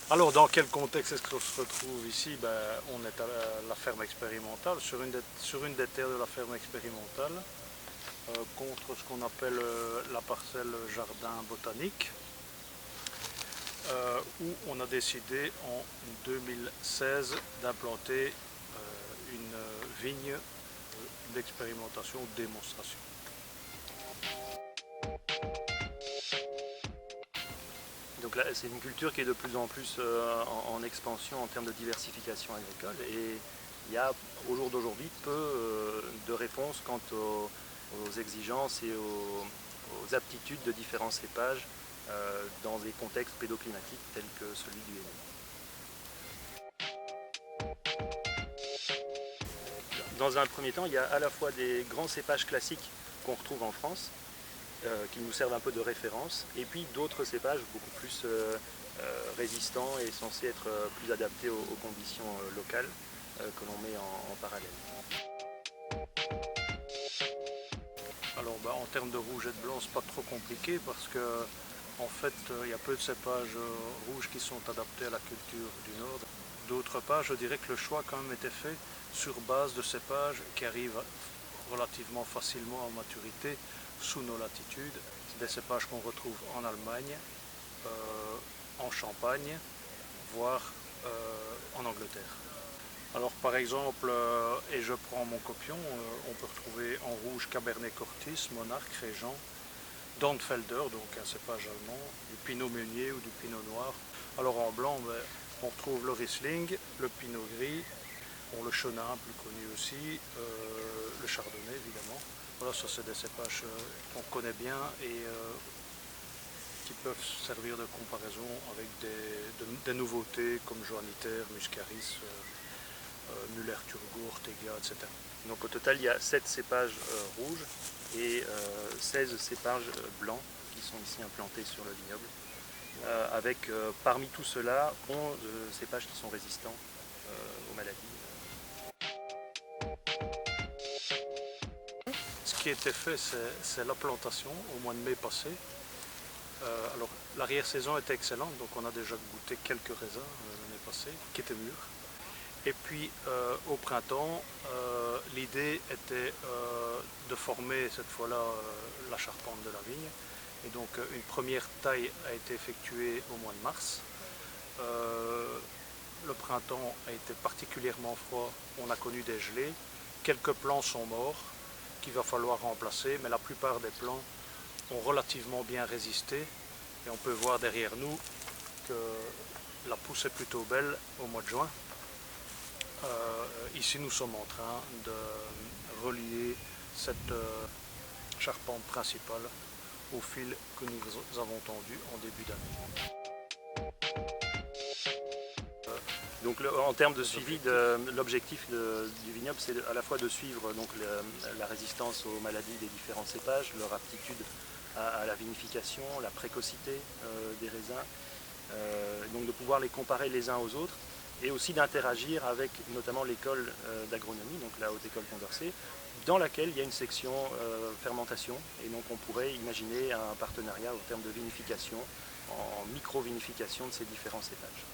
Alors, dans quel contexte est-ce qu'on se retrouve ici? On est à la ferme expérimentale, sur une des terres de la ferme expérimentale, contre ce qu'on appelle la parcelle jardin botanique, où on a décidé en 2016 d'implanter une vigne d'expérimentation ou de démonstration. Donc là, c'est une culture qui est de plus en plus en expansion en termes de diversification agricole, et il y a au jour d'aujourd'hui peu de réponses quant aux exigences et aux aptitudes de différents cépages dans des contextes pédoclimatiques tels que celui du Hainaut. Dans un premier temps, il y a à la fois des grands cépages classiques qu'on retrouve en France, qui nous servent un peu de référence, et puis d'autres cépages beaucoup plus résistants et censés être plus adaptés aux conditions locales que l'on met en parallèle. Alors en termes de rouge et de blanc, c'est pas trop compliqué parce que en fait il y a peu de cépages rouges qui sont adaptés à la culture du Nord. D'autre part, je dirais que le choix a quand même été fait sur base de cépages qui arrivent relativement facilement à maturité sous nos latitudes. C'est des cépages qu'on retrouve en Allemagne, en Champagne, voire en Angleterre. Alors par exemple, et je prends mon copion, on peut retrouver en rouge Cabernet Cortis, Monarque, Régent, Dornfelder, donc un cépage allemand, du Pinot Meunier ou du Pinot Noir. Alors en blanc, on retrouve le Riesling, le Pinot Gris, le Chenin, plus connu aussi, le Chardonnay évidemment. Voilà, ça c'est des cépages qu'on connaît bien et qui peuvent servir de comparaison avec des nouveautés comme Johanniter, Muscaris, Müller-Thurgau, Ortega, etc. Donc au total, il y a 7 cépages rouges et 16 cépages blancs qui sont ici implantés sur le vignoble, avec parmi tout cela 11 cépages qui sont résistants aux maladies. Ce qui a été fait, c'est la plantation au mois de mai passé. Alors l'arrière-saison était excellente, donc on a déjà goûté quelques raisins l'année passée qui étaient mûrs. Et puis au printemps, l'idée était de former cette fois-là la charpente de la vigne. Et donc une première taille a été effectuée au mois de mars. Le printemps a été particulièrement froid, on a connu des gelées. Quelques plants sont morts qu'il va falloir remplacer, mais la plupart des plants ont relativement bien résisté. Et on peut voir derrière nous que la pousse est plutôt belle au mois de juin. Ici nous sommes en train de relier cette charpente principale au fil que nous avons tendu en début d'année. Donc en termes de suivi, l'objectif du vignoble, c'est à la fois de suivre donc, la résistance aux maladies des différents cépages, leur aptitude à la vinification, la précocité des raisins, donc de pouvoir les comparer les uns aux autres, et aussi d'interagir avec notamment l'école d'agronomie, donc la Haute École Condorcet, dans laquelle il y a une section fermentation, et donc on pourrait imaginer un partenariat au terme de vinification, en micro-vinification de ces différents cépages.